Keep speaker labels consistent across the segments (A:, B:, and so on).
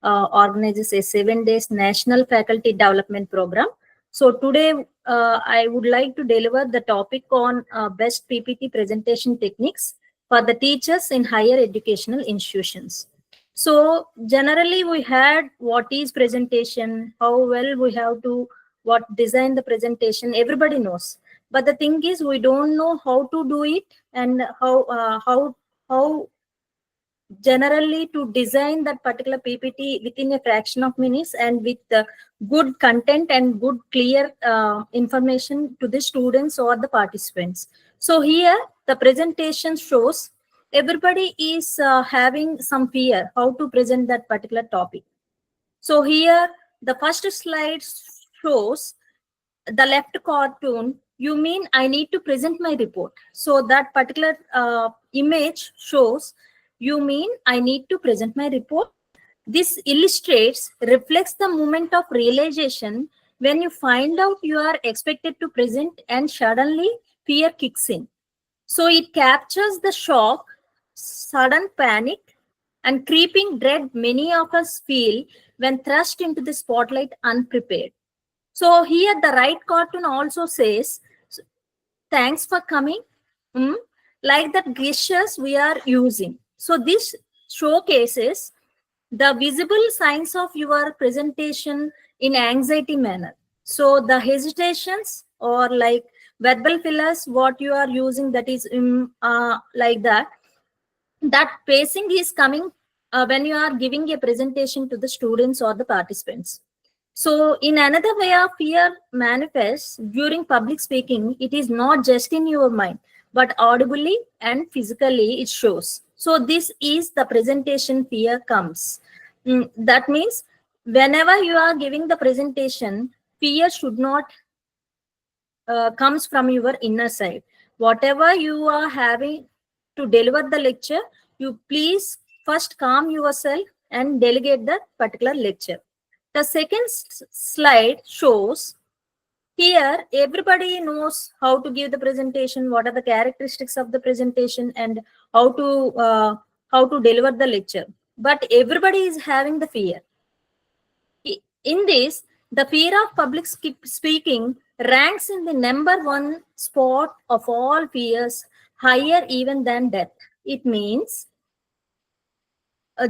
A: organizes a 7 days national faculty development program. So today I would like to deliver the topic on best PPT presentation techniques for the teachers in higher educational institutions. So generally we had what is presentation, how well we have to what design the presentation, everybody knows. But the thing is we don't know how to do it and how generally to design that particular PPT within a fraction of minutes and with good content and good clear information to the students or the participants. So here the presentation shows everybody is having some fear how to present that particular topic. So here the first slide shows the left cartoon. You mean I need to present my report. So that particular image shows you mean I need to present my report. This illustrates, reflects the moment of realization when you find out you are expected to present and suddenly fear kicks in. So it captures the shock, sudden panic, and creeping dread many of us feel when thrust into the spotlight unprepared. So here the right cartoon also says, thanks for coming, like that gestures we are using. So this showcases the visible signs of your presentation in anxiety manner. So the hesitations or like verbal fillers, what you are using, that is like that pacing is coming when you are giving a presentation to the students or the participants. So in another way of fear manifests during public speaking, it is not just in your mind, but audibly and physically it shows. So this is the presentation fear comes. That means whenever you are giving the presentation, fear should not comes from your inner side. Whatever you are having to deliver the lecture, you please first calm yourself and delegate that particular lecture. The second slide shows here everybody knows how to give the presentation, what are the characteristics of the presentation, and how to deliver the lecture. But everybody is having the fear. In this, the fear of public speaking ranks in the #1 spot of all fears, higher even than death. It means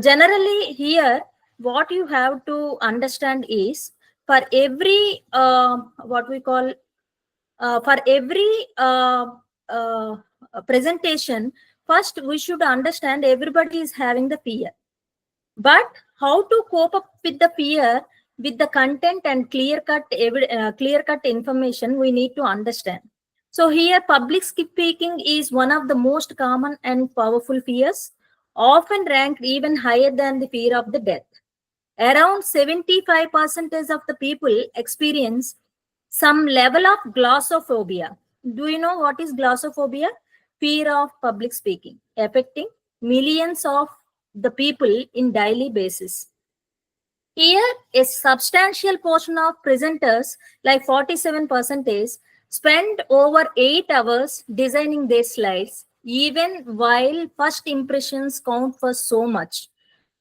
A: generally here what you have to understand is for every what we call for every presentation, first we should understand everybody is having the fear, but how to cope up with the fear with the content and clear cut information we need to understand. So here public speaking is one of the most common and powerful fears, often ranked even higher than the fear of the death. Around 75% of the people experience some level of glossophobia. Do you know what is glossophobia? Fear of public speaking, affecting millions of the people in daily basis. Here, a substantial portion of presenters, like 47%, spend over 8 hours designing their slides, even while first impressions count for so much.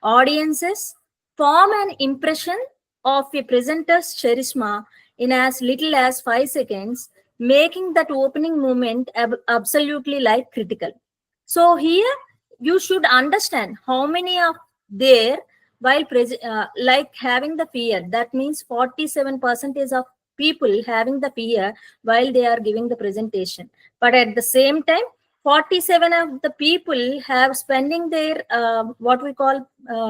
A: Audiences form an impression of a presenter's charisma in as little as 5 seconds, making that opening moment absolutely like critical. So here you should understand how many of there while like having the fear. That means 47% of people having the fear while they are giving the presentation. But at the same time, 47 of the people have spending their what we call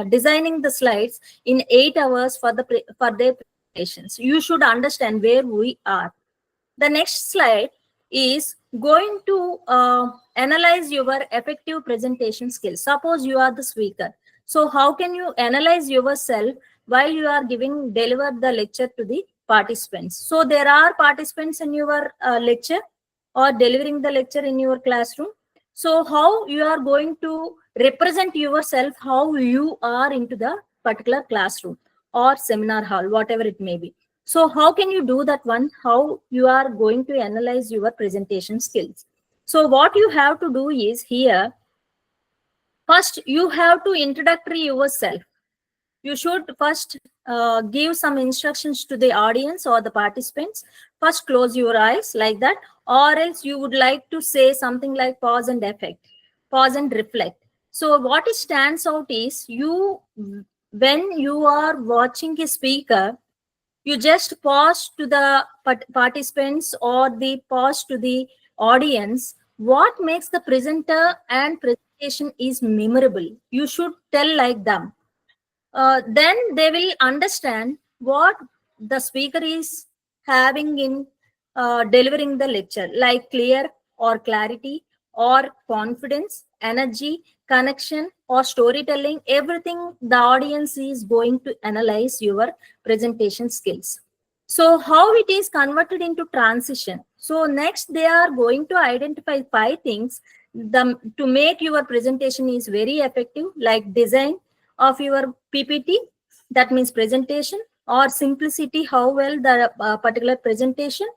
A: designing the slides in 8 hours for their presentations. You should understand where we are. The next slide is going to analyze your effective presentation skills. Suppose you are the speaker. So how can you analyze yourself while you are deliver the lecture to the participants? So there are participants in your lecture or delivering the lecture in your classroom. So how you are going to represent yourself, how you are into the particular classroom or seminar hall, whatever it may be. So how can you do that one? How you are going to analyze your presentation skills? So what you have to do is here, first you have to introductory yourself. You should first give some instructions to the audience or the participants. First, close your eyes like that, or else you would like to say something like pause and effect, pause and reflect. So what it stands out is you, when you are watching a speaker, you just pause to the participants or the pause to the audience. What makes the presenter and presentation is memorable, you should tell like them. Then they will understand what the speaker is having in delivering the lecture, like clear or clarity or confidence, energy, connection, or storytelling. Everything the audience is going to analyze your presentation skills. So how it is converted into transition. So next they are going to identify 5 things to make your presentation is very effective, like design of your PPT, that means presentation, or simplicity, how well the particular presentation,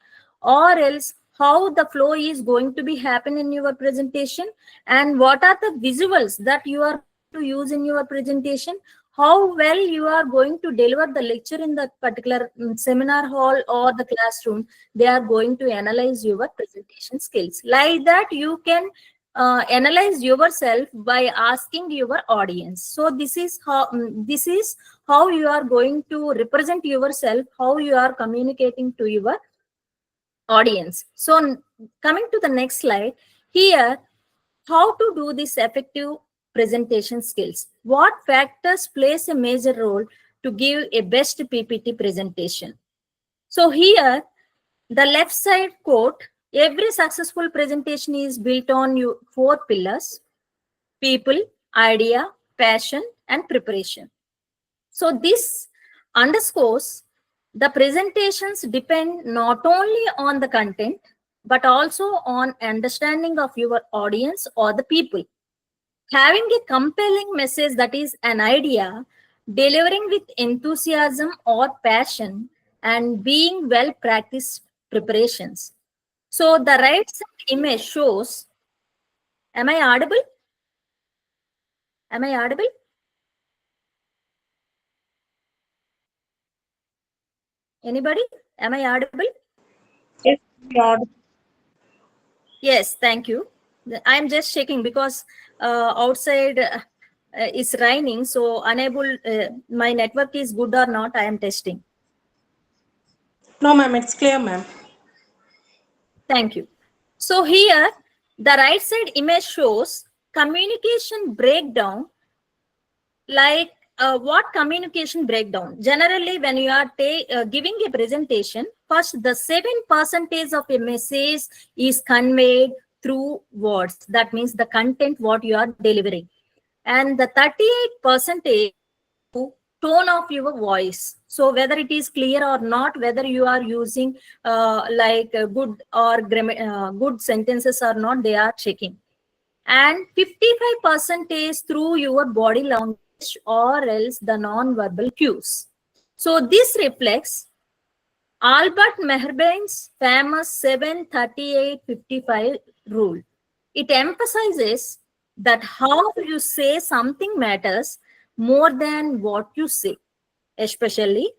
A: or else how the flow is going to be happen in your presentation, and what are the visuals that you are going to use in your presentation, how well you are going to deliver the lecture in the particular seminar hall or the classroom. They are going to analyze your presentation skills. Like that, you can analyze yourself by asking your audience. So this is how you are going to represent yourself, how you are communicating to your audience. So coming to the next slide here, how to do this effective presentation skills. What factors plays a major role to give a best PPT presentation? So here, the left side quote, every successful presentation is built on 4 pillars: people, idea, passion, and preparation. So this underscores the presentations depend not only on the content, but also on understanding of your audience or the people. Having a compelling message, that is an idea, delivering with enthusiasm or passion, and being well practiced preparations. So the right side image shows, am I audible? Am I audible? Anybody? Am I audible?
B: Yes, God.
A: Yes, thank you. I'm just checking because outside it's raining, so unable, my network is good or not, I am testing.
B: No, ma'am, it's clear, ma'am.
A: Thank you. So here, the right side image shows communication breakdown, like what communication breakdown. Generally, when you are giving a presentation, first the 7% of a message is conveyed through words. That means the content what you are delivering. And the 38% through tone of your voice. So whether it is clear or not, whether you are using good or good sentences or not, they are checking. And 55% is through your body language or else the non-verbal cues. So this reflects Albert Mehrabian's famous 7-38-55 rule. It emphasizes that how you say something matters more than what you say, especially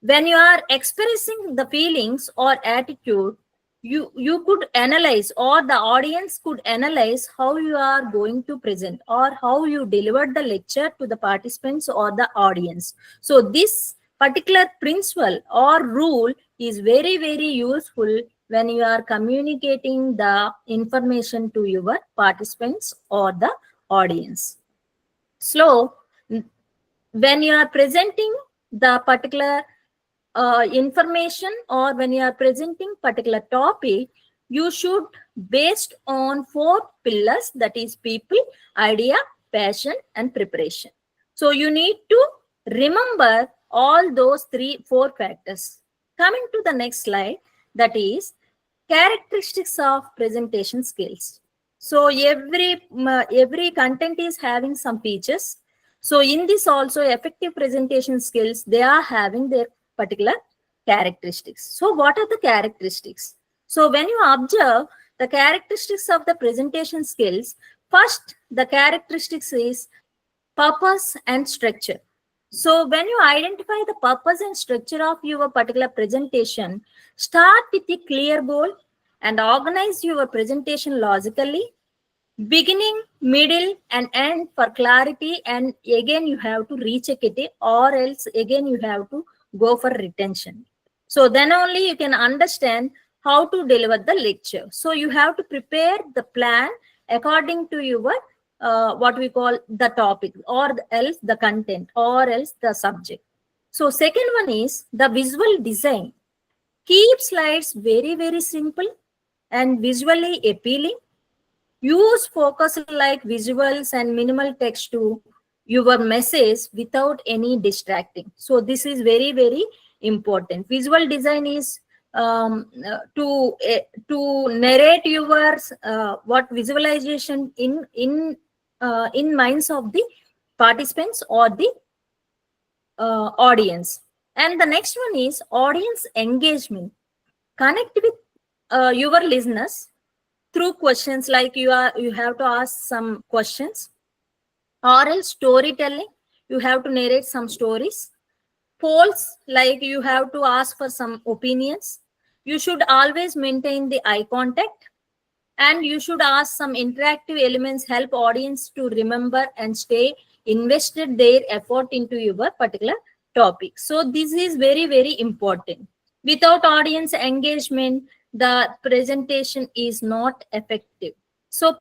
A: when you are expressing the feelings or attitude. You could analyze, or the audience could analyze, how you are going to present or how you delivered the lecture to the participants or the audience. So this particular principle or rule is very, very useful when you are communicating the information to your participants or the audience. So when you are presenting the particular information, or when you are presenting particular topic, you should based on 4 pillars, that is people, idea, passion, and preparation. So you need to remember all those 4 factors. Coming to the next slide, that is characteristics of presentation skills. So every content is having some features. So in this also, effective presentation skills, they are having their particular characteristics. So what are the characteristics? So when you observe the characteristics of the presentation skills, first the characteristics is purpose and structure. So when you identify the purpose and structure of your particular presentation, start with a clear goal and organize your presentation logically, beginning, middle, and end for clarity. And again, you have to recheck it, or else again you have to go for retention. So then only you can understand how to deliver the lecture. So you have to prepare the plan according to your what we call the topic, or else the content, or else the subject. So second one is the visual design. Keep slides very simple and visually appealing. Use focus like visuals and minimal text to your message without any distracting. So this is very important. Visual design is to narrate your what visualization in minds of the participants or the audience. And the next one is audience engagement. Connect with your listeners through questions, like you have to ask some questions, or else storytelling, you have to narrate some stories. Polls, like you have to ask for some opinions. You should always maintain the eye contact, and you should ask some interactive elements, help audience to remember and stay invested their effort into your particular topic. So this is very important. Without audience engagement, the presentation is not effective. So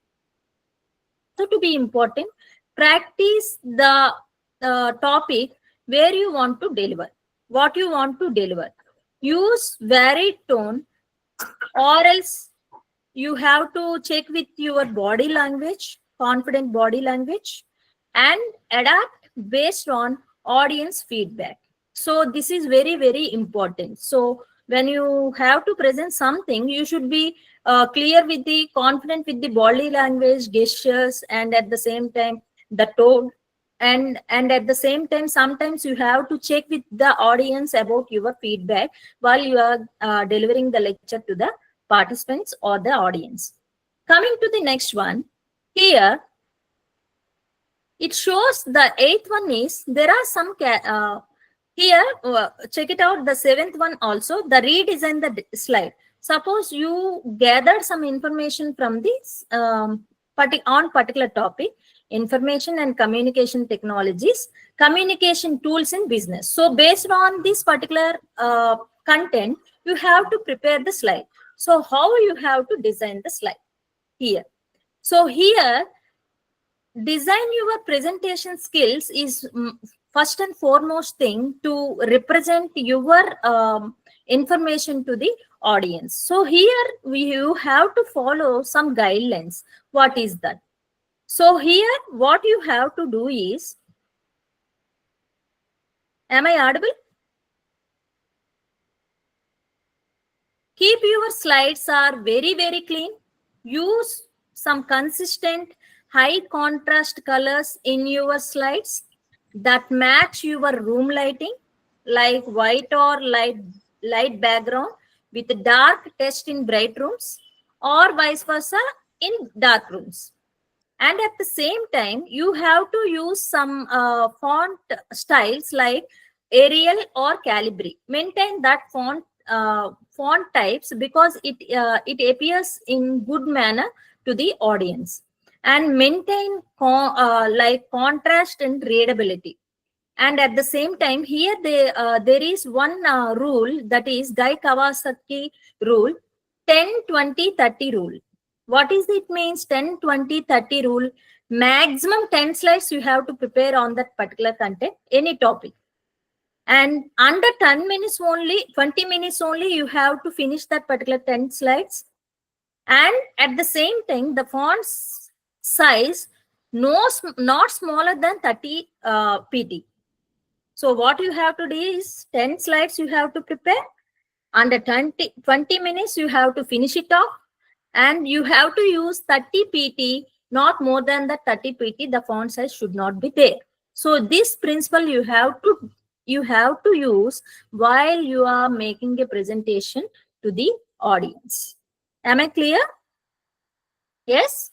A: to be important, practice the topic where you want to deliver, what you want to deliver. Use varied tone, or else you have to check with your body language, confident body language, and adapt based on audience feedback. So this is very important. So when you have to present something, you should be clear with the confident with the body language, gestures, and at the same time the tone. And at the same time, sometimes you have to check with the audience about your feedback while you are delivering the lecture to the participants or the audience. Coming to the next one, here it shows the eighth one is there are some here check it out, the seventh one also, the redesign the slide. Suppose you gathered some information from this on particular topic, information and communication technologies, communication tools in business. So based on this particular content, you have to prepare the slide. So how you have to design the slide here? So here, design your presentation skills is first and foremost thing to represent your information to the audience. So here you have to follow some guidelines. What is that? So here what you have to do is, am I audible? Keep your slides are very clean. Use some consistent high contrast colors in your slides that match your room lighting, like white or light background with dark text in bright rooms, or vice versa in dark rooms. And at the same time, you have to use some font styles like Arial or Calibri. Maintain that font types because it appears in good manner to the audience. And maintain like contrast and readability. And at the same time, here there is one rule, that is Guy Kawasaki rule, 10-20-30 rule. What is it means 10-20-30 rule? Maximum 10 slides you have to prepare on that particular content, any topic. And under 10 minutes only, 20 minutes only, you have to finish that particular 10 slides. And at the same time, the font size not smaller than 30 pt. So what you have to do is 10 slides you have to prepare. Under 20 minutes, you have to finish it off. And you have to use 30 pt, not more than the 30 pt. The font size should not be there. So this principle you have to use while you are making a presentation to the audience. Am I clear? Yes?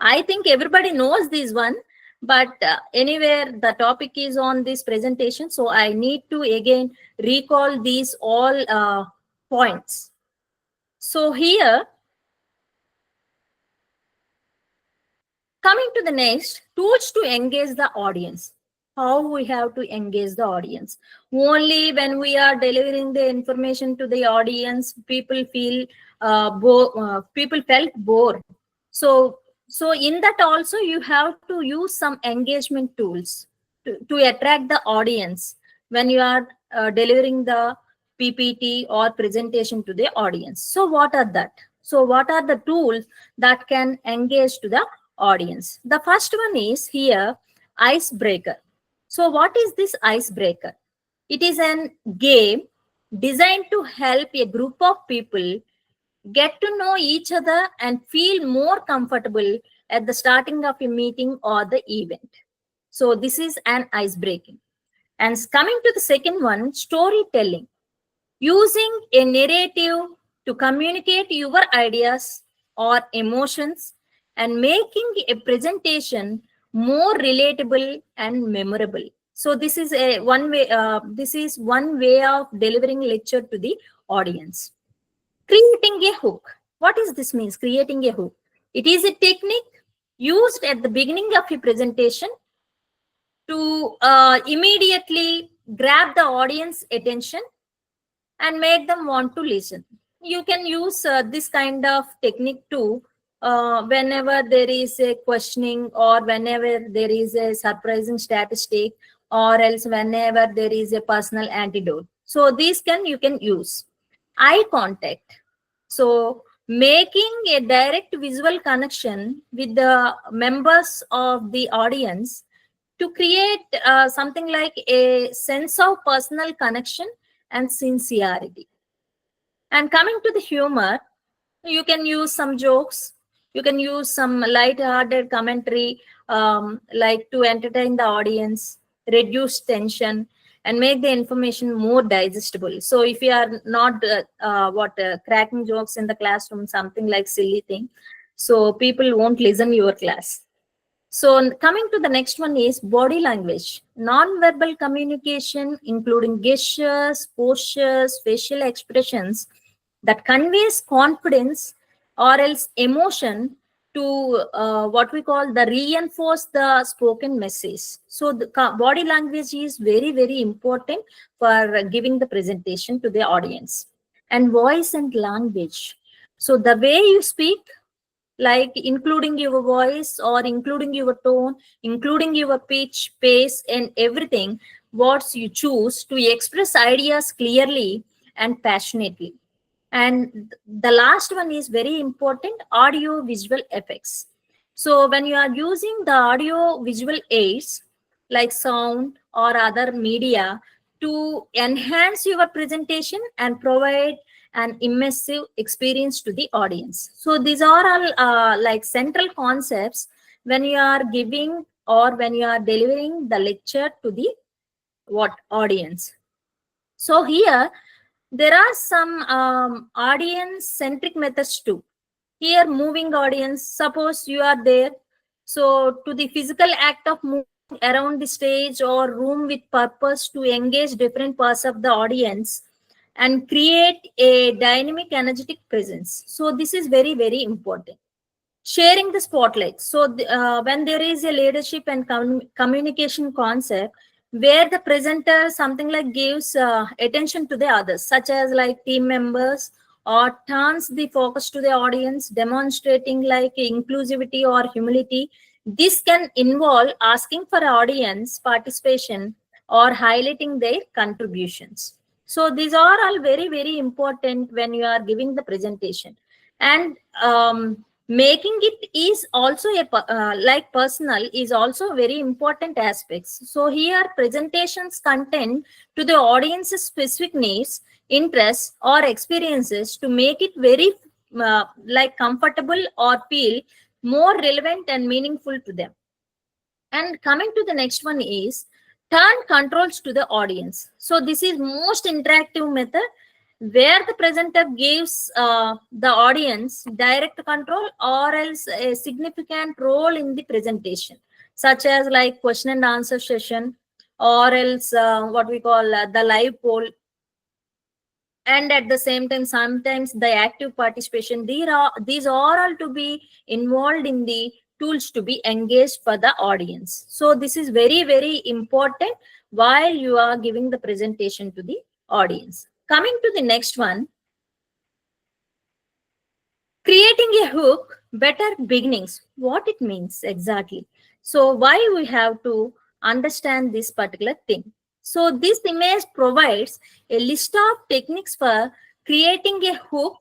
A: I think everybody knows this one. but anywhere the topic is on this presentation, so I need to again recall these all points. So here, coming to the next, tools to engage the audience. How we have to engage the audience? Only when we are delivering the information to the audience, people feel people felt bored. So, so in that also you have to use some engagement tools to attract the audience when you are delivering the PPT or presentation to the audience. So what are that? So what are the tools that can engage to the audience? The first one is here, icebreaker. So what is this icebreaker? It is an game designed to help a group of people get to know each other and feel more comfortable at the starting of a meeting or the event. So this is an ice breaking. And coming to the second one, storytelling. Using a narrative to communicate your ideas or emotions and making a presentation more relatable and memorable. So this is a one way. This is one way of delivering lecture to the audience. Creating a hook. What does this mean? Creating a hook. It is a technique used at the beginning of a presentation to immediately grab the audience attention and make them want to listen. You can use this kind of technique too whenever there is a questioning, or whenever there is a surprising statistic, or else whenever there is a personal antidote. So these you can use. Eye contact. So making a direct visual connection with the members of the audience to create something like a sense of personal connection and sincerity. And coming to the humor, you can use some jokes, you can use some light-hearted commentary, like to entertain the audience, reduce tension, and make the information more digestible. So if you are not cracking jokes in the classroom, something like silly thing, so people won't listen your class. So coming to the next one is body language. Non-verbal communication, including gestures, postures, facial expressions that conveys confidence or else emotion to what we call the reinforce the spoken message. So the body language is very, very important for giving the presentation to the audience. And voice and language. So the way you speak, like including your voice or including your tone, including your pitch, pace, and everything, what you choose to express ideas clearly and passionately. And the last one is very important, audio visual effects. So when you are using the audio visual aids like sound or other media to enhance your presentation and provide an immersive experience to the audience. So these are all like central concepts when you are giving or when you are delivering the lecture to the audience. So here there are some audience centric methods too. Here, moving audience, suppose you are there, so to the physical act of moving around the stage or room with purpose to engage different parts of the audience and create a dynamic energetic presence. So this is very, very important. Sharing the spotlight. So when there is a leadership and communication concept where the presenter something like gives attention to the others, such as like team members, or turns the focus to the audience, demonstrating like inclusivity or humility. This can involve asking for audience participation or highlighting their contributions. So these are all very, very important when you are giving the presentation. And making it is also a like personal is also very important aspects. So here presentations content to the audience's specific needs, interests, or experiences to make it very like comfortable or feel more relevant and meaningful to them. And coming to the next one is turn controls to the audience. So this is most interactive method where the presenter gives the audience direct control or else a significant role in the presentation. such as like question and answer session, or else what we call the live poll, and at the same time sometimes the active participation. These are all to be involved in the tools to be engaged for the audience. So this is very very important while you are giving the presentation to the audience. Coming to the next one, creating a hook, better beginnings. What it means exactly? So why we have to understand this particular thing? So this image provides a list of techniques for creating a hook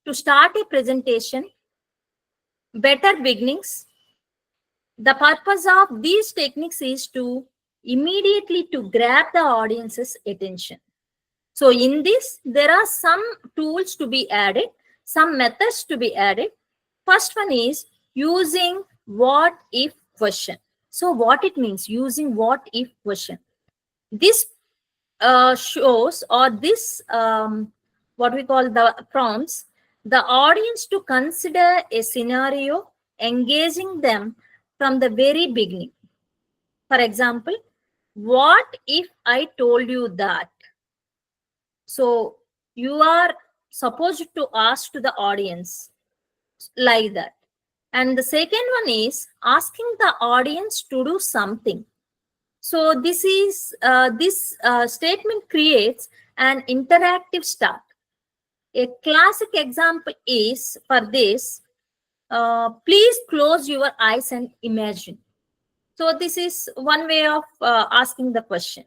A: to start a presentation, better beginnings. The purpose of these techniques is to immediately to grab the audience's attention. So in this, there are some tools to be added, some methods to be added. First one is using what if question. So what it means, using what if question. This shows, or this what we call the prompts, the audience to consider a scenario, engaging them from the very beginning. For example, what if I told you that? So you are supposed to ask to the audience like that. And the second one is asking the audience to do something. So this statement creates an interactive start. A classic example is for this, please close your eyes and imagine. So this is one way of asking the question.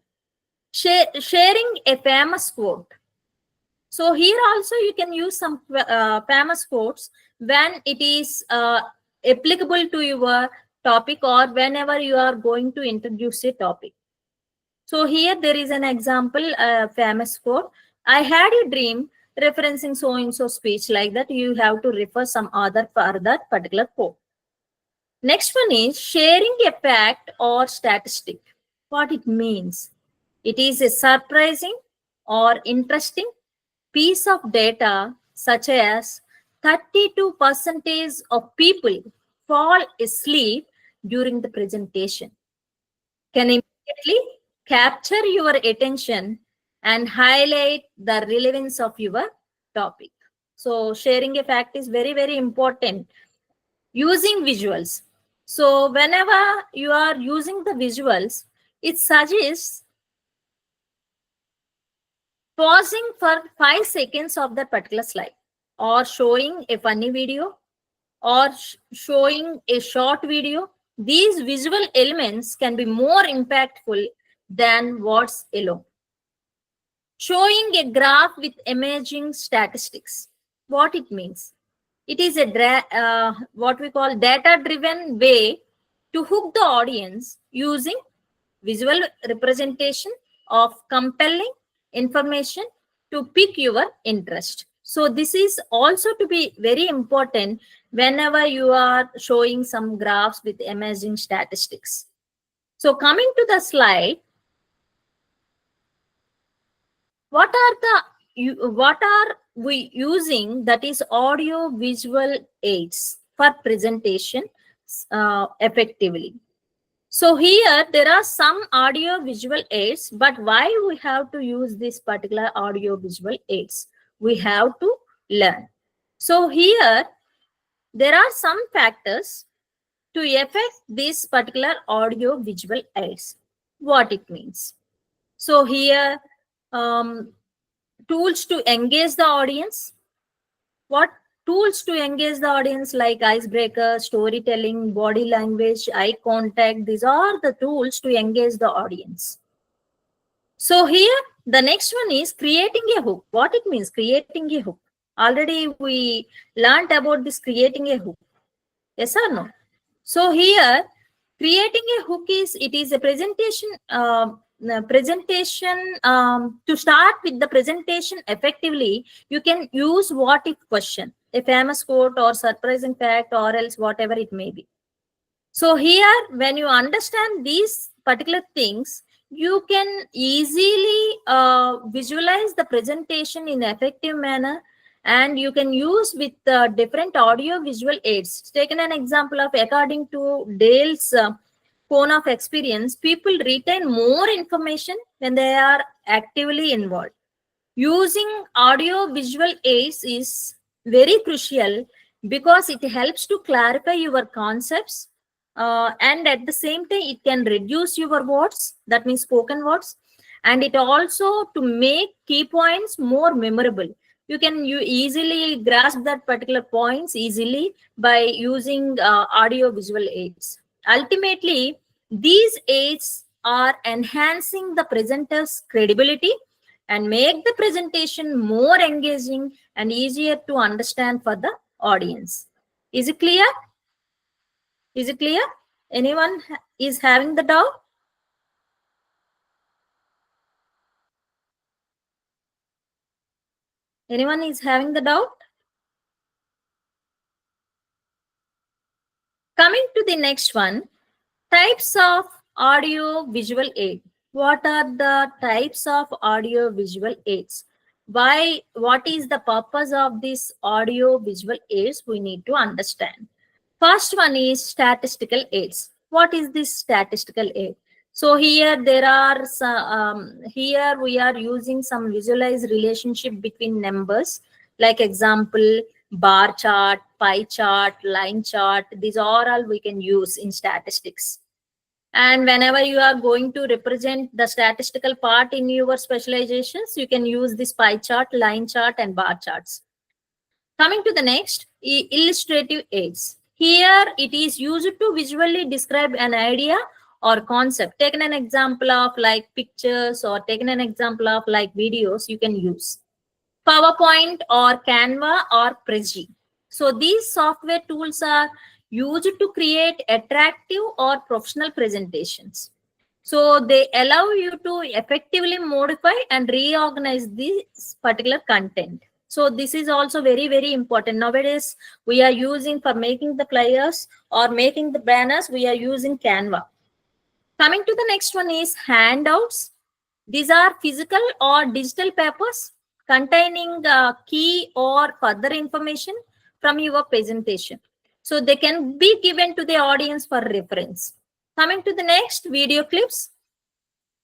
A: Sharing a famous quote. So here also you can use some famous quotes when it is applicable to your topic, or whenever you are going to introduce a topic. So here there is an example, famous quote. I had a dream, referencing so and so speech, like that. You have to refer some other for that particular quote. Next one is sharing a fact or statistic. What it means? It is a surprising or interesting piece of data, such as 32% of people fall asleep during the presentation, can immediately capture your attention and highlight the relevance of your topic. So sharing a fact is very very important. Using visuals. So whenever you are using the visuals, it suggests pausing for 5 seconds of that particular slide, or showing a funny video, or showing a short video. These visual elements can be more impactful than words alone. Showing a graph with emerging statistics. What it means? It is a what we call data-driven way to hook the audience using visual representation of compelling information to pique your interest. So this is also to be very important whenever you are showing some graphs with emerging statistics. So coming to the slide, what are we using, that is audio visual aids for presentation effectively? So here there are some audio visual aids, but why we have to use this particular audio visual aids? We have to learn. So here there are some factors to affect this particular audio visual aids. What it means? So here tools to engage the audience. What tools to engage the audience? Like icebreaker, storytelling, body language, eye contact. These are the tools to engage the audience. So here the next one is creating a hook. What it means, creating a hook? Already we learned about this, creating a hook. Yes or no? So here creating a hook is, it is a presentation to start with the presentation effectively. You can use what if question, a famous quote or surprising fact, or else whatever it may be. So here when you understand these particular things, you can easily visualize the presentation in effective manner, and you can use with different audio visual aids. Taken an example of, according to Dale's cone of experience, people retain more information when they are actively involved. Using audio visual aids is very crucial because it helps to clarify your concepts, and at the same time it can reduce your words, that means spoken words, and it also to make key points more memorable. You easily grasp that particular points easily by using audio visual aids. Ultimately, these aids are enhancing the presenter's credibility and make the presentation more engaging and easier to understand for the audience. Is it clear? Is it clear? Anyone is having the doubt? Anyone is having the doubt? Coming to the next one, types of audio visual aid. What are the types of audio visual aids? Why? What is the purpose of this audio visual aids? We need to understand. First one is statistical aids. What is this statistical aid? So here there are here we are using some visualized relationship between numbers, like example bar chart, pie chart, line chart. These are all we can use in statistics. And whenever you are going to represent the statistical part in your specializations, you can use this pie chart, line chart, and bar charts. Coming to the next, illustrative aids. Here it is used to visually describe an idea or concept. Taken an example of like pictures or taken an example of like videos, you can use PowerPoint or Canva or Prezi. So these software tools are used to create attractive or professional presentations. So they allow you to effectively modify and reorganize this particular content. So this is also very, very important. Nowadays, we are using for making the flyers or making the banners, we are using Canva. Coming to the next one is handouts. These are physical or digital papers containing key or further information from your presentation. So they can be given to the audience for reference. Coming to the next, video clips.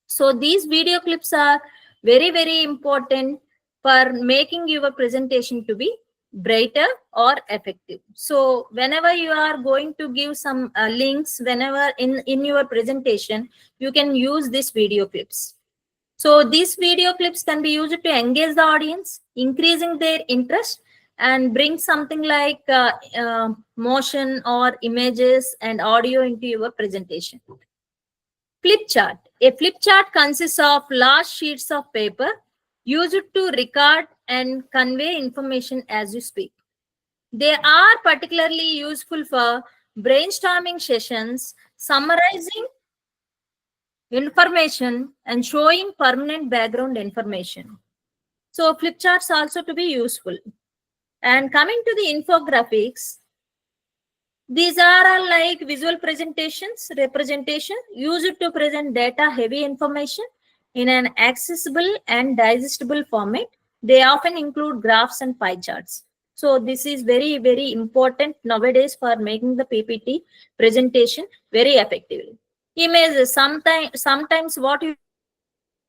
A: So these video clips are very, very important for making your presentation to be brighter or effective. So whenever you are going to give some links, whenever in your presentation, you can use these video clips. So these video clips can be used to engage the audience, increasing their interest, and bring something like motion or images and audio into your presentation. Flip chart. A flip chart consists of large sheets of paper used to record and convey information as you speak. They are particularly useful for brainstorming sessions, summarizing information, and showing permanent background information. So flip charts also to be useful. And coming to the infographics, these are all like visual representation used to present data heavy information in an accessible and digestible format. They often include graphs and pie charts. So this is very, very important nowadays for making the PPT presentation very effectively. Images, sometimes what you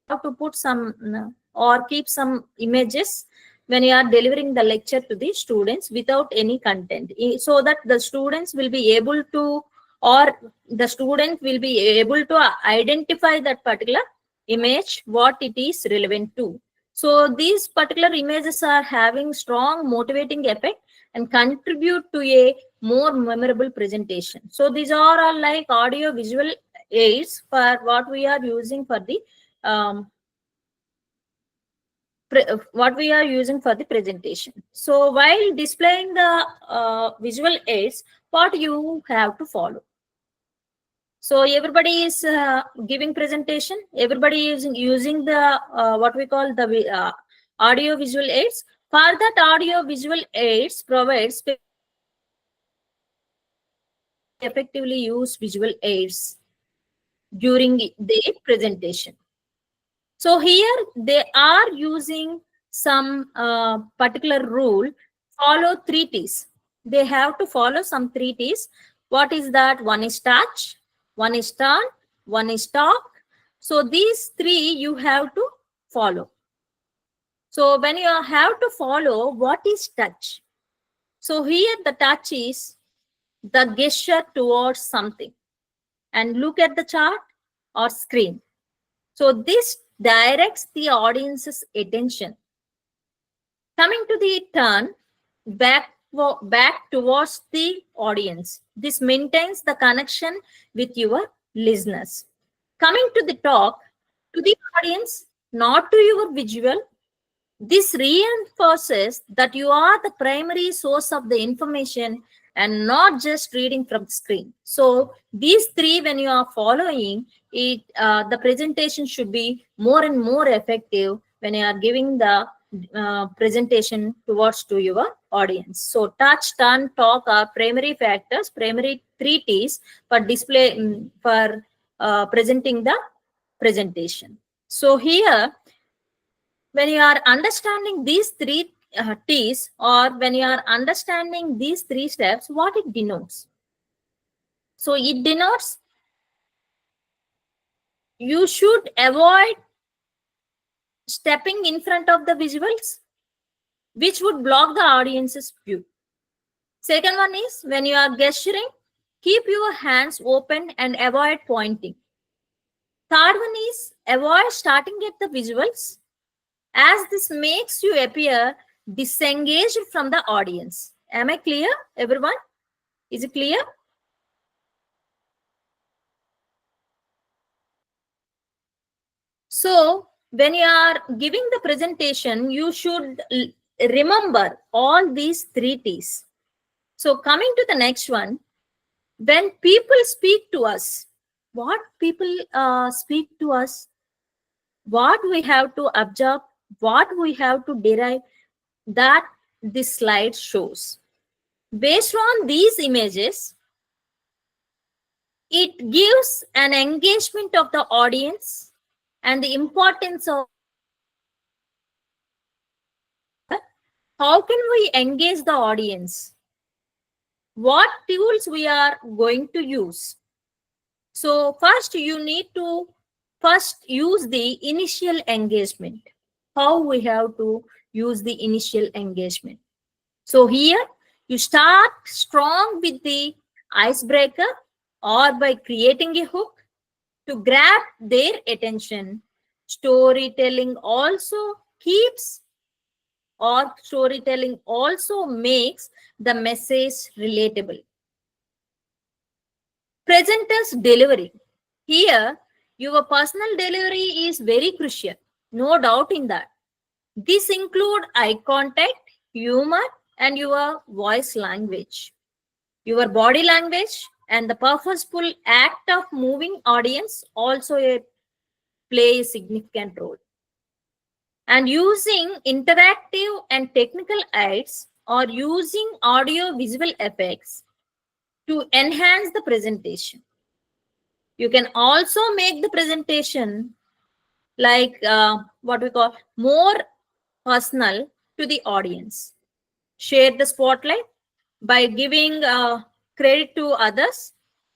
A: have to put some or keep some images when you are delivering the lecture to the students without any content, so that the students will be able to, or the student will be able to identify that particular image, what it is relevant to. So these particular images are having strong motivating effect and contribute to a more memorable presentation. So these are all like audio visual aids for what we are using for the what we are using for the presentation. So while displaying the visual aids, what you have to follow. So everybody is giving presentation. Everybody is using the what we call the audio visual aids. For that audio visual aids provides effectively use visual aids during the presentation. So here they are using some particular rule, follow 3 T's. They have to follow some 3 T's. What is that? One is touch, one is turn, one is talk. So these three you have to follow. So when you have to follow, what is touch? So here the touch is the gesture towards something. And look at the chart or screen. So this directs the audience's attention. Coming to the turn, back towards the audience. This maintains the connection with your listeners. Coming to the talk, to the audience, not to your visual. This reinforces that you are the primary source of the information and not just reading from the screen. So these three, when you are following it, the presentation should be more and more effective when you are giving the presentation towards to your audience. So touch, turn, talk are primary factors, primary three T's for display for presenting the presentation. So here, when you are understanding these three T's, or when you are understanding these three steps, what it denotes? So it denotes you should avoid stepping in front of the visuals, which would block the audience's view. Second one is when you are gesturing, keep your hands open and avoid pointing. Third one is avoid starting at the visuals, as this makes you appear disengaged from the audience. Am I clear, everyone? Is it clear? So when you are giving the presentation, you should remember all these three T's. So coming to the next one, when people speak to us, what people speak to us, what we have to observe, what we have to derive, that this slide shows. Based on these images, it gives an engagement of the audience and the importance of how can we engage the audience, what tools we are going to use. So first you need to first use the initial engagement. How we have to use the initial engagement. So here you start strong with the icebreaker or by creating a hook to grab their attention. Storytelling also keeps or storytelling also makes the message relatable. Presenter's delivery. Here, your personal delivery is very crucial, no doubt in that. This include eye contact, humor, and your voice language. Your body language and the purposeful act of moving audience also play a significant role. And using interactive and technical aids or using audio visual effects to enhance the presentation. You can also make the presentation like what we call more personal to the audience. Share the spotlight by giving credit to others,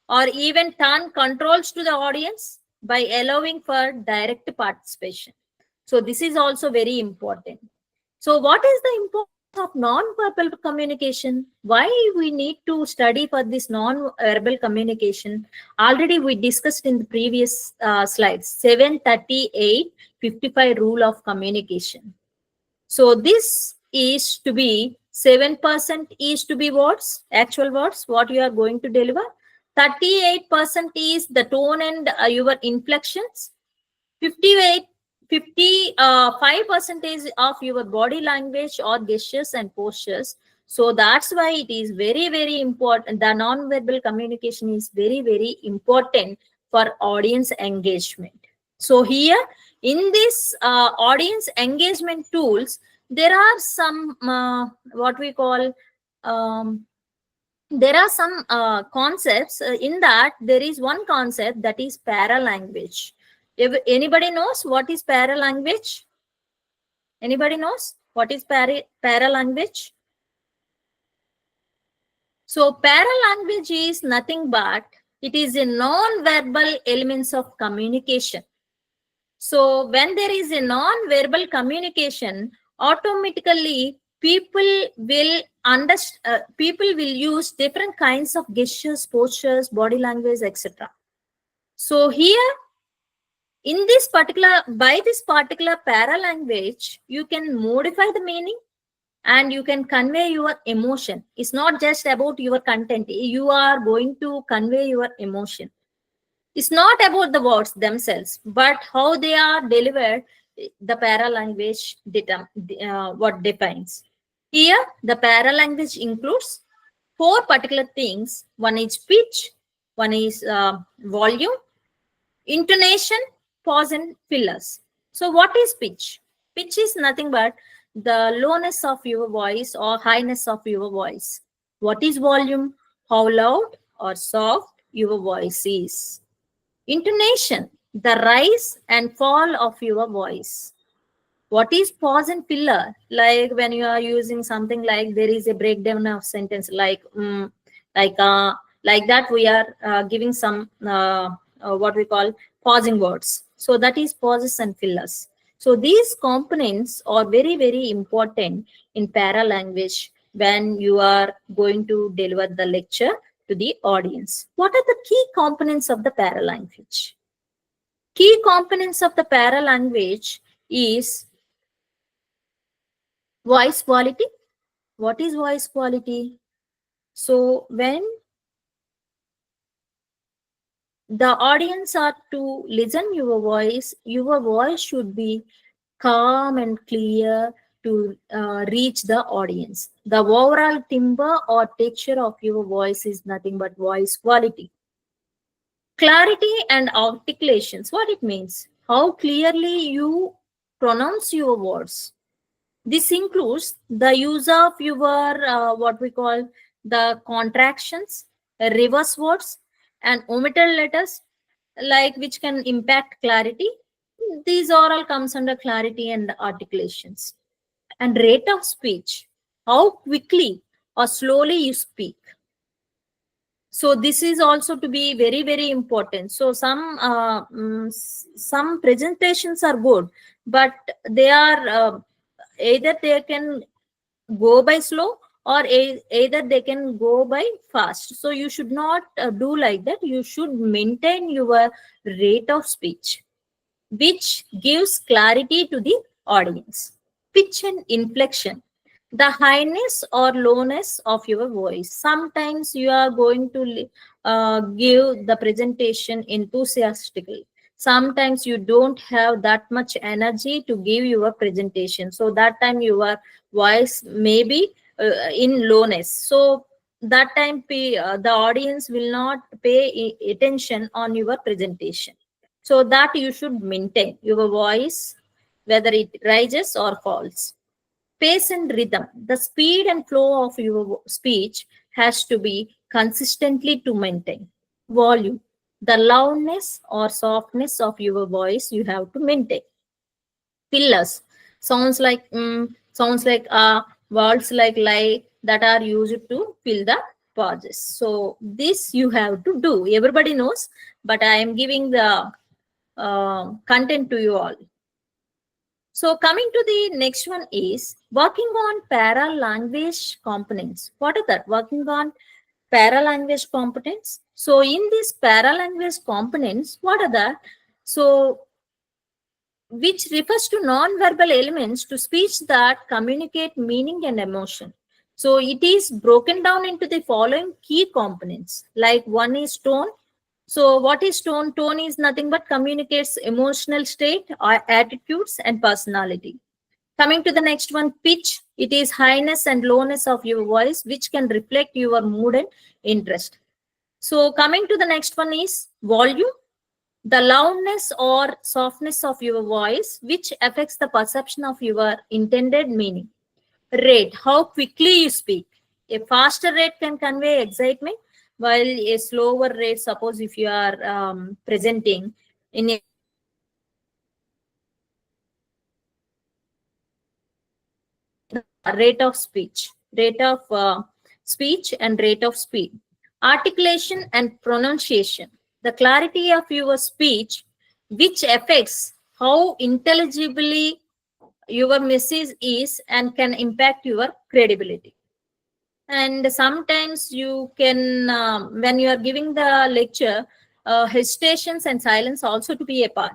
A: or even turn controls to the audience by allowing for direct participation. So this is also very important. So what is the importance of non-verbal communication? Why we need to study for this non-verbal communication? Already we discussed in the previous slides, 738-55 rule of communication. So this is to be 7% is to be words, actual words, what you are going to deliver. 38% is the tone and your inflections. 55% of your body language or gestures and postures. So that's why it is very, very important. The non-verbal communication is very, very important for audience engagement. So here in this audience engagement tools, there are some what we call there are some concepts. In that there is one concept, that is paralanguage. If anybody knows what is paralanguage? Anybody knows what is paralanguage? So paralanguage is nothing but It is a non-verbal elements of communication. So when there is a non-verbal communication, automatically people will use different kinds of gestures, postures, body language, etc. So here, in this particular by this particular para language, you can modify the meaning and you can convey your emotion. It's not just about your content. You are going to convey your emotion. It's not about the words themselves, but how they are delivered. The para language what defines. Here, the para language includes four particular things. One is pitch, one is volume, intonation, pause, and fillers. So, what is pitch? Pitch is nothing but the lowness of your voice or highness of your voice. What is volume? How loud or soft your voice is. Intonation, the rise and fall of your voice. What is pause and filler? Like when you are using something like there is a breakdown of sentence, like like that we are giving some what we call pausing words. So that is pauses and fillers. So these components are very very important in para language when you are going to deliver the lecture to the audience. What are the key components of the para language? Key components of the para language is voice quality. What is voice quality? So when the audience are to listen your voice should be calm and clear to reach the audience. The overall timbre or texture of your voice is nothing but voice quality. Clarity and articulations, what it means, how clearly you pronounce your words. This includes the use of your what we call the contractions, reverse words, and omitted letters, like which can impact clarity. These are all comes under clarity and articulations. And rate of speech, how quickly or slowly you speak. So this is also to be very very important. So some presentations are good, but they are either they can go by slow or either they can go by fast. So you should not do like that. You should maintain your rate of speech, which gives clarity to the audience. Pitch and inflection, the highness or lowness of your voice. Sometimes you are going to give the presentation enthusiastically. Sometimes you don't have that much energy to give your presentation. So that time your voice may be in lowness. So that time the audience will not pay attention on your presentation. So that you should maintain your voice, whether it rises or falls. Pace and rhythm, the speed and flow of your speech has to be consistently to maintain. Volume, the loudness or softness of your voice you have to maintain. Fillers, sounds like words like lie that are used to fill the pauses. So this you have to do. Everybody knows, but I am giving the content to you all. So coming to the next one is working on para language components. What are that? Working on para language components. So in these para language components, what are that? So which refers to non-verbal elements to speech that communicate meaning and emotion. So it is broken down into the following key components. Like one is tone. So what is tone? Tone is nothing but communicates emotional state, attitudes, and personality. Coming to the next one, pitch. It is highness and lowness of your voice, which can reflect your mood and interest. So coming to the next one is volume, the loudness or softness of your voice, which affects the perception of your intended meaning. Rate, how quickly you speak. A faster rate can convey excitement, while a slower rate, suppose if you are presenting in a rate of speech, rate of speech and rate of speed. articulation and pronunciation, the clarity of your speech, which affects how intelligibly your message is and can impact your credibility. And sometimes you can, when you are giving the lecture, hesitations and silence also to be a part.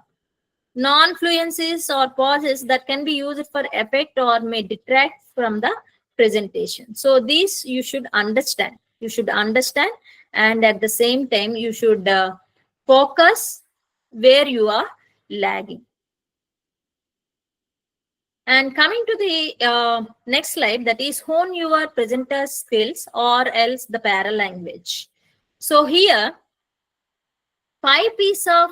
A: Non-fluencies or pauses that can be used for effect or may detract from the presentation. So these you should understand. You should understand, and at the same time you should focus where you are lagging. And coming to the next slide, that is hone your presenter skills or else the paralanguage. So here, 5 P's of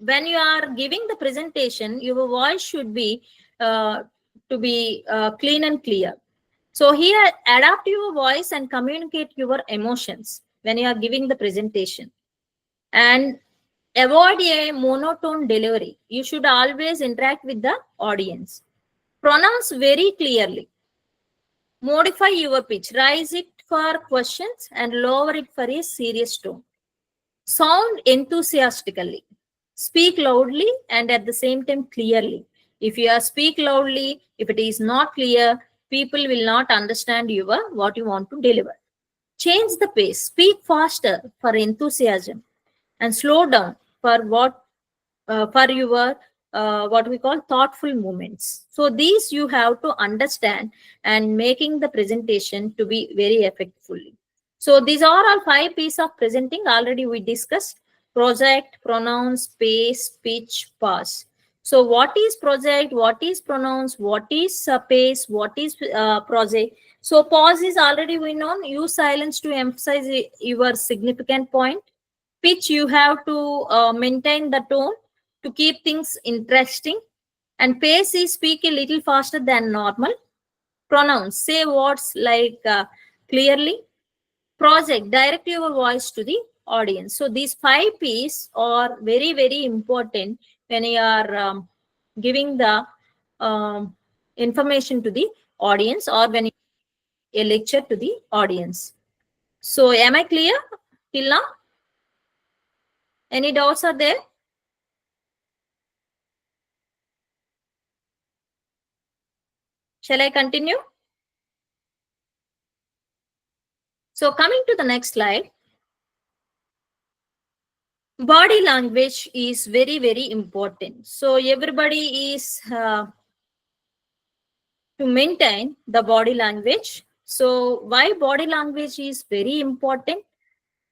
A: when you are giving the presentation, your voice should be clean and clear. So here, adapt your voice and communicate your emotions when you are giving the presentation. And avoid a monotone delivery. You should always interact with the audience. Pronounce very clearly. Modify your pitch. Raise it for questions and lower it for a serious tone. Sound enthusiastically. Speak loudly and at the same time clearly. If you speak loudly, if it is not clear, people will not understand what you want to deliver. Change the pace. Speak faster for enthusiasm and slow down for your what we call thoughtful movements. So these you have to understand and making the presentation to be very effectively. So these are all 5 P's of presenting. Already we discussed: project, pronounce, pace, pitch, pause. So what is project, what is pronounce, what is pace, what is project? So pause is already we know. Use silence to emphasize your significant point. Pitch, you have to maintain the tone to keep things interesting. And pace is speak a little faster than normal. Pronounce, say words like clearly. Project, direct your voice to the audience. So these 5 P's are very, very important when you are giving the information to the audience or when you a lecture to the audience. So am I clear till now? Any doubts are there? Shall I continue? So coming to the next slide, body language is very, very important. So everybody is to maintain the body language. So why body language is very important?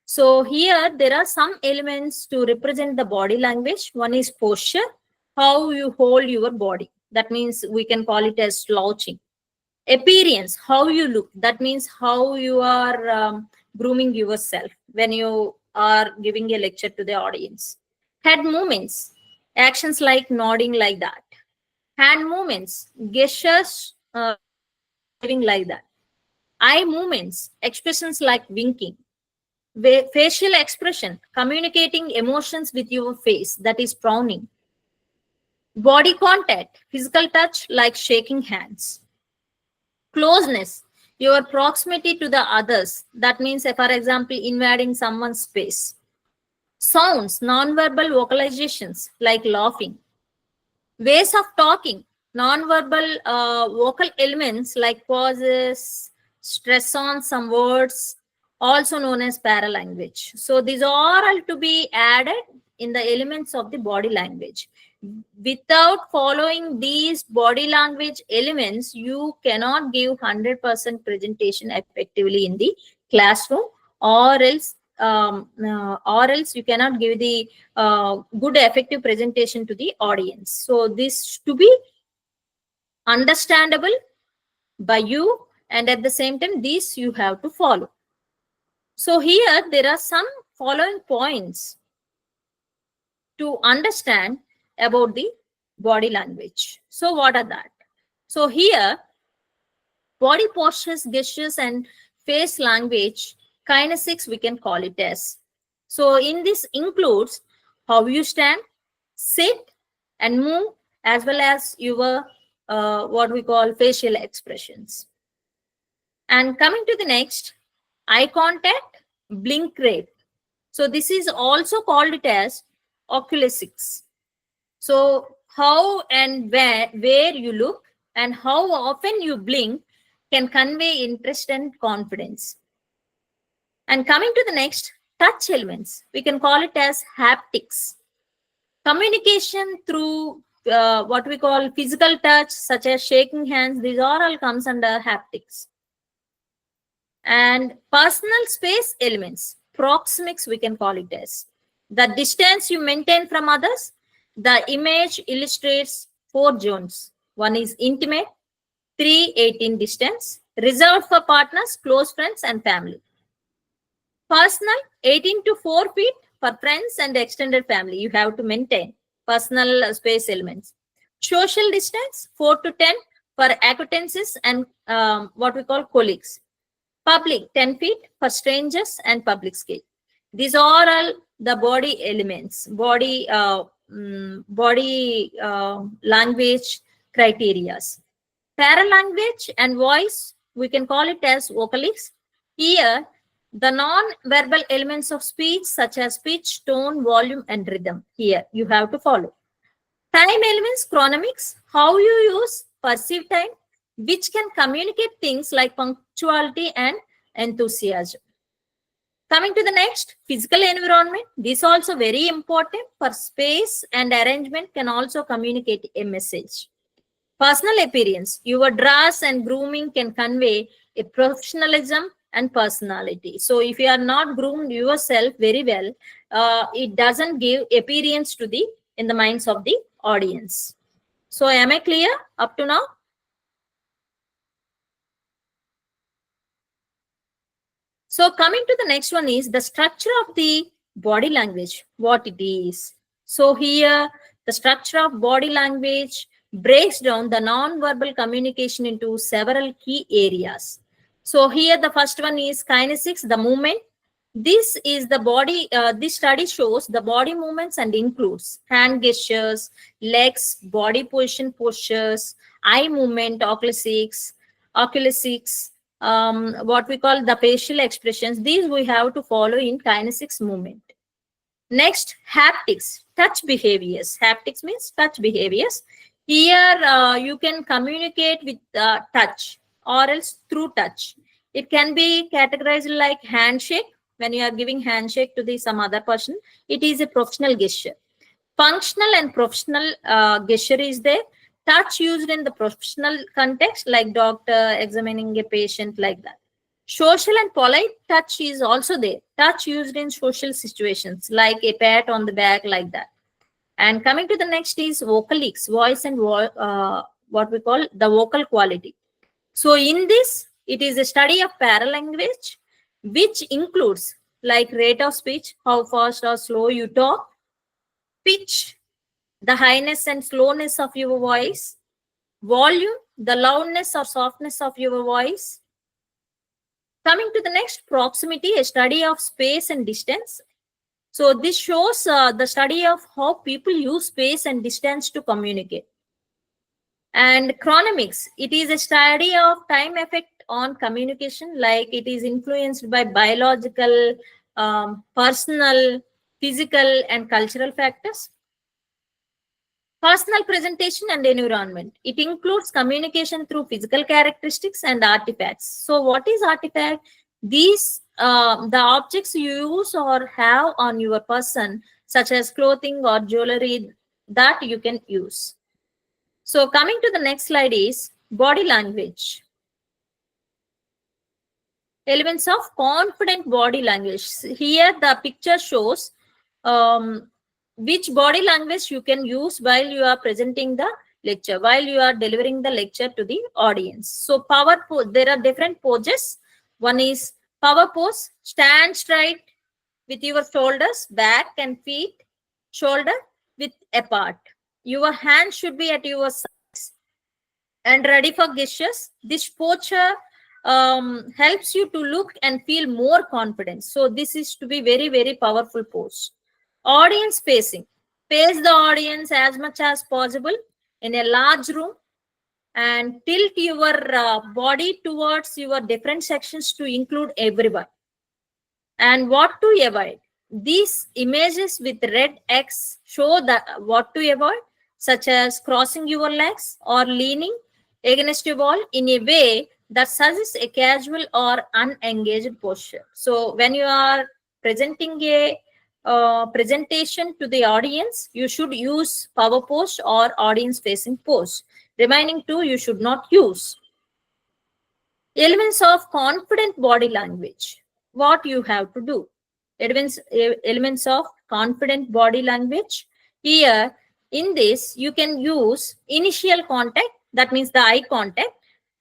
A: So here there are some elements to represent the body language. One is posture, how you hold your body. That means we can call it as slouching. Appearance, how you look. That means how you are grooming yourself when you are giving a lecture to the audience. Head movements, actions like nodding like that. Hand movements, gestures waving like that. Eye movements, expressions like winking. Facial expression, communicating emotions with your face, that is frowning. Body contact, physical touch like shaking hands. Closeness, your proximity to the others. That means, for example, invading someone's space. Sounds, non-verbal vocalizations like laughing. Ways of talking, non-verbal vocal elements like pauses, stress on some words, also known as paralanguage. So these are all to be added in the elements of the body language. Without following these body language elements, you cannot give 100% presentation effectively in the classroom, or else you cannot give the good effective presentation to the audience. So this to be understandable by you, and at the same time these you have to follow. So here there are some following points to understand about the body language. So what are that? So here, body postures, gestures, and face language, kinesics we can call it as. So in this includes how you stand, sit, and move, as well as your what we call facial expressions. And coming to the next, eye contact, blink rate. So this is also called it as oculesics. So how and where you look and how often you blink can convey interest and confidence. And coming to the next, touch elements, we can call it as haptics. Communication through what we call physical touch, such as shaking hands, these are all comes under haptics. And personal space elements, proxemics, we can call it as the distance you maintain from others. The image illustrates 4 zones. One is intimate, 318 distance, reserved for partners, close friends, and family. Personal, 18 to 4 feet for friends and extended family. You have to maintain personal space elements. Social distance, 4 to 10 for acquaintances and what we call colleagues. Public, 10 feet for strangers and public scale. These are all the body elements, body language criterias. Paralanguage and voice, we can call it as vocalics. Here, the non-verbal elements of speech such as pitch, tone, volume, and rhythm. Here, you have to follow. Time elements, chronomics, how you use perceived time, which can communicate things like punctuality and enthusiasm. Coming to the next, physical environment. This also very important for space and arrangement can also communicate a message. Personal appearance, your dress and grooming can convey a professionalism and personality. So if you are not groomed yourself very well, it doesn't give appearance to the in the minds of the audience. So am I clear up to now? So coming to the next one is the structure of the body language, what it is. So here, the structure of body language breaks down the non-verbal communication into several key areas. So here, the first one is kinesics, the movement. This is the body, this study shows the body movements and includes hand gestures, legs, body position postures, eye movement, oculesics, what we call the facial expressions. These we have to follow in kinesics movement. Next, haptics, touch behaviors. Haptics means touch behaviors. Here you can communicate with touch or else through touch. It can be categorized like handshake. When you are giving handshake to some other person, it is a professional gesture. Functional and professional gesture is there. Touch used in the professional context, like doctor examining a patient, like that. Social and polite touch is also there. Touch used in social situations, like a pat on the back, like that. And coming to the next is vocalics, voice and what we call the vocal quality. So in this, it is a study of paralanguage, which includes like rate of speech, how fast or slow you talk, pitch, the highness and slowness of your voice, volume, the loudness or softness of your voice. Coming to the next, proximity, a study of space and distance. So this shows the study of how people use space and distance to communicate. And chronomics, it is a study of time effect on communication, like it is influenced by biological, personal, physical, and cultural factors. Personal presentation and environment. It includes communication through physical characteristics and artifacts. So what is artifact? These, the objects you use or have on your person, such as clothing or jewelry, that you can use. So coming to the next slide is body language. Elements of confident body language. Here the picture shows which body language you can use while you are presenting the lecture, while you are delivering the lecture to the audience. So power pose, there are different poses. One is power pose, stand straight with your shoulders, back and feet, shoulder width apart. Your hands should be at your sides and ready for gestures. This posture helps you to look and feel more confident. So this is to be very, very powerful pose. Audience facing. Face the audience as much as possible in a large room and tilt your body towards your different sections to include everyone. And what to avoid. These images with red X show what to avoid, such as crossing your legs or leaning against a wall in a way that suggests a casual or unengaged posture. So when you are presenting a presentation to the audience, you should use power pose or audience facing pose. Remaining two, you should not use. Elements of confident body language. What you have to do. Elements of confident body language. Here, in this, you can use initial contact. That means the eye contact.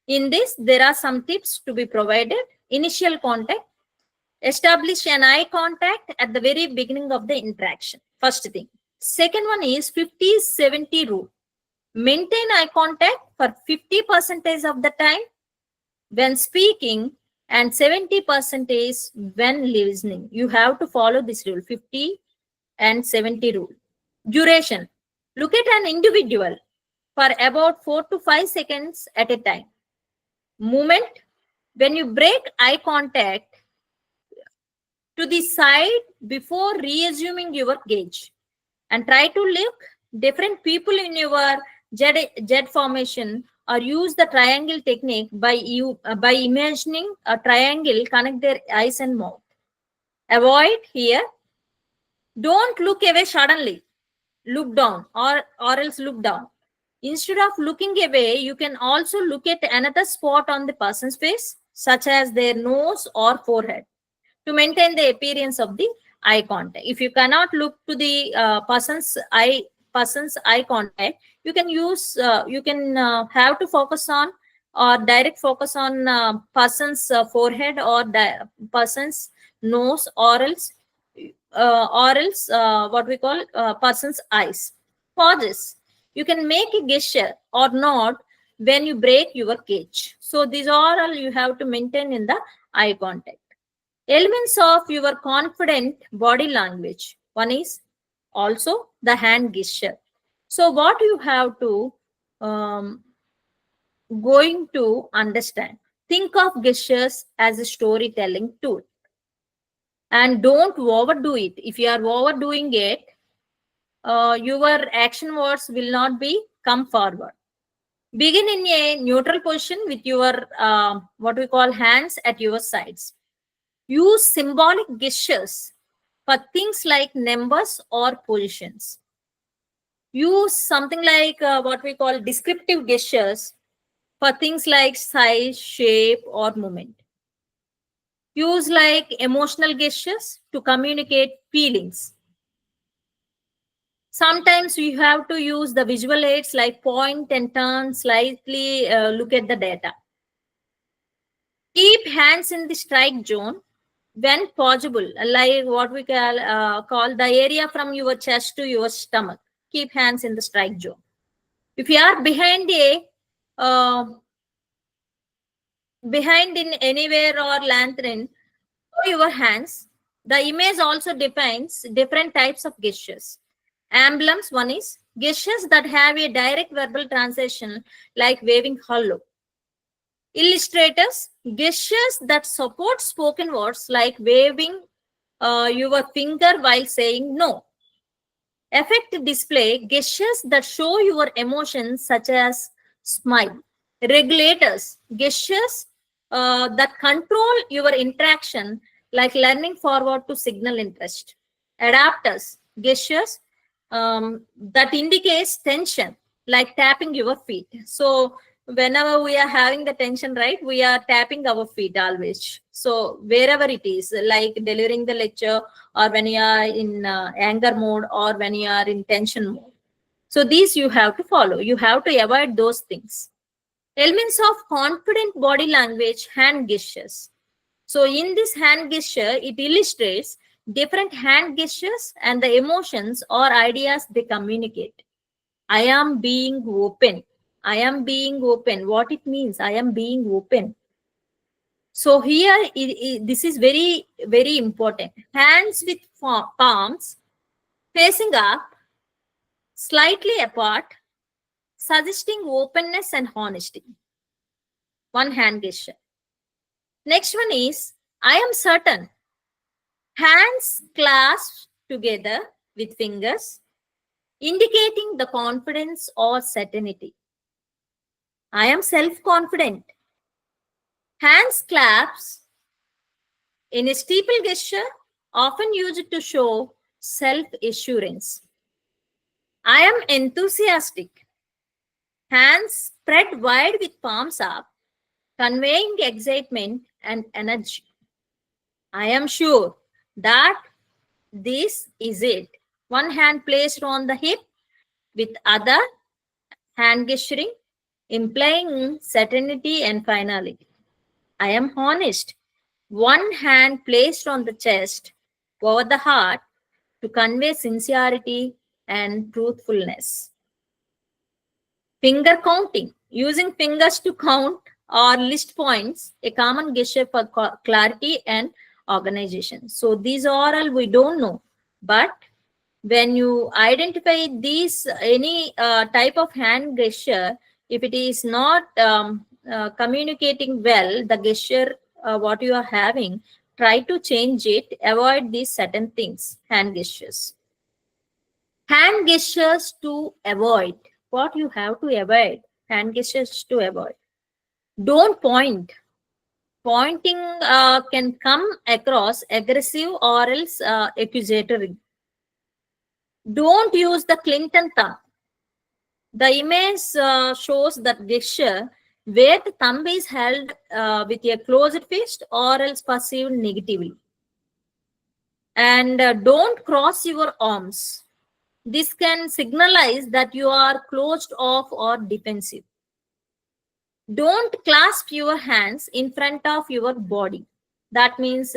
A: In this, there are some tips to be provided. Initial contact. Establish an eye contact at the very beginning of the interaction. First thing. Second one is 50-70 rule. Maintain eye contact for 50% of the time when speaking and 70% is when listening. You have to follow this rule, 50 and 70 rule. Duration. Look at an individual for about 4 to 5 seconds at a time. Movement. When you break eye contact, to the side before reassuming your gaze, and try to look different people in your Z formation, or use the triangle technique by imagining a triangle connect their eyes and mouth. Avoid here. Don't look away suddenly. Look down or else look down. Instead of looking away, you can also look at another spot on the person's face, such as their nose or forehead, to maintain the appearance of the eye contact. If you cannot look to the person's eye contact, you can use have to focus on or direct focus on person's forehead or person's nose, or else what we call person's eyes. Pauses. You can make a gesture or nod when you break your cage. So these are all you have to maintain in the eye contact. Elements of your confident body language. One is also the hand gesture. So what you have to going to understand. Think of gestures as a storytelling tool. And don't overdo it. If you are overdoing it, your action words will not be come forward. Begin in a neutral position with your what we call hands at your sides. Use symbolic gestures for things like numbers or positions. Use something like what we call descriptive gestures for things like size, shape, or movement. Use like emotional gestures to communicate feelings. Sometimes you have to use the visual aids like point and turn, slightly look at the data. Keep hands in the strike zone when possible, like what we call the area from your chest to your stomach. Keep hands in the strike zone. If you are behind in anywhere or lantern, show your hands. The image also defines different types of gestures. Emblems, one is gestures that have a direct verbal translation, like waving hello. Illustrators, gestures that support spoken words, like waving your finger while saying no. Effect display, gestures that show your emotions, such as smile. Regulators, gestures that control your interaction, like leaning forward to signal interest. Adapters, gestures that indicates tension, like tapping your feet. So whenever we are having the tension, right, we are tapping our feet always. So wherever it is, like delivering the lecture, or when you are in anger mode, or when you are in tension mode. So these you have to follow. You have to avoid those things. Elements of confident body language, hand gestures. So in this hand gesture, it illustrates different hand gestures and the emotions or ideas they communicate. I am being open. I am being open. What it means? I am being open. So here, this is very, very important. Hands with palms facing up, slightly apart, suggesting openness and honesty. One hand gesture. Next one is, I am certain. Hands clasped together with fingers, indicating the confidence or certainty. I am self-confident. Hands claps in a steeple gesture, often used to show self-assurance. I am enthusiastic. Hands spread wide with palms up, conveying excitement and energy. I am sure that this is it. One hand placed on the hip with other hand gesturing, implying certainty and finality. I am honest. One hand placed on the chest over the heart to convey sincerity and truthfulness. Finger counting. Using fingers to count or list points, a common gesture for clarity and organization. So these are all we don't know. But when you identify these, any type of hand gesture, if it is not communicating well, the gesture what you are having, try to change it, avoid these certain things, hand gestures. Hand gestures to avoid. What you have to avoid? Hand gestures to avoid. Don't point. Pointing can come across aggressive or else accusatory. Don't use the Clinton thumb. The image shows that gesture where the thumb is held with a closed fist or else perceived negatively. And don't cross your arms. This can signalize that you are closed off or defensive. Don't clasp your hands in front of your body. That means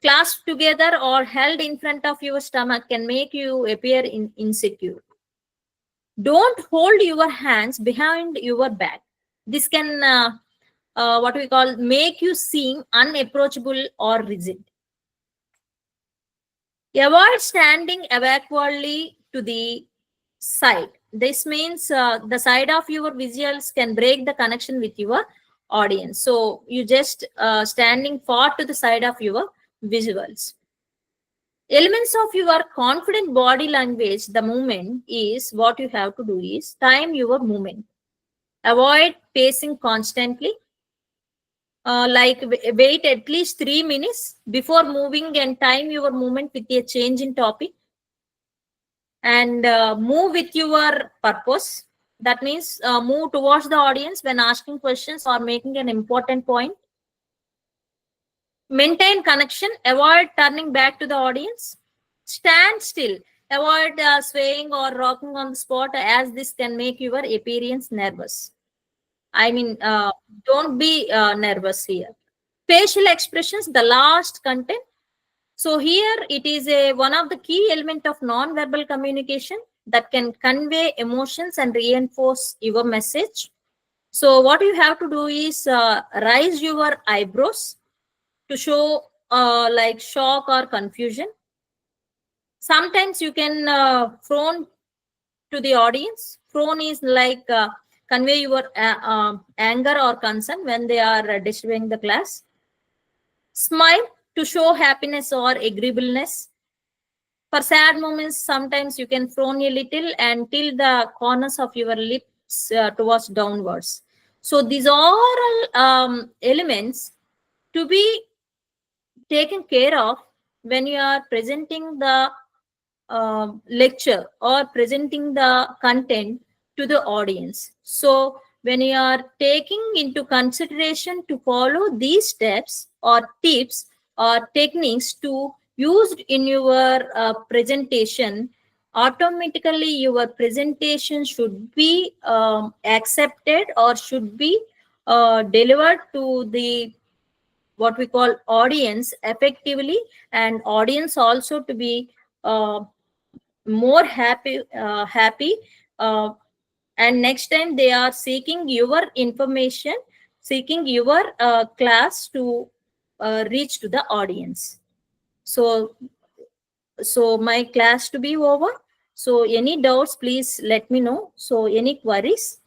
A: clasped together or held in front of your stomach can make you appear insecure. Don't hold your hands behind your back. This can what we call make you seem unapproachable or rigid. Avoid standing awkwardly to the side. This means the side of your visuals can break the connection with your audience. So you just standing far to the side of your visuals. Elements of your confident body language, the movement is what you have to do is time your movement. Avoid pacing constantly. Wait at least 3 minutes before moving and time your movement with a change in topic. And move with your purpose. That means move towards the audience when asking questions or making an important point. Maintain connection. Avoid turning back to the audience. Stand still. Avoid swaying or rocking on the spot, as this can make your appearance nervous. I mean, don't be nervous here. Facial expressions, the last content. So here it is one of the key element of non-verbal communication that can convey emotions and reinforce your message. So what you have to do is raise your eyebrows to show like shock or confusion. Sometimes you can frown to the audience. Frown is like convey your anger or concern when they are disturbing the class. Smile to show happiness or agreeableness. For sad moments, sometimes you can frown a little and tilt the corners of your lips towards downwards. So these are all elements to be taken care of when you are presenting the lecture or presenting the content to the audience. So when you are taking into consideration to follow these steps or tips or techniques to used in your presentation, automatically your presentation should be accepted or should be delivered to the what we call audience effectively, and audience also to be more happy and next time they are seeking your information, seeking your class to reach to the audience. So my class to be over. So any doubts, please let me know. So any queries?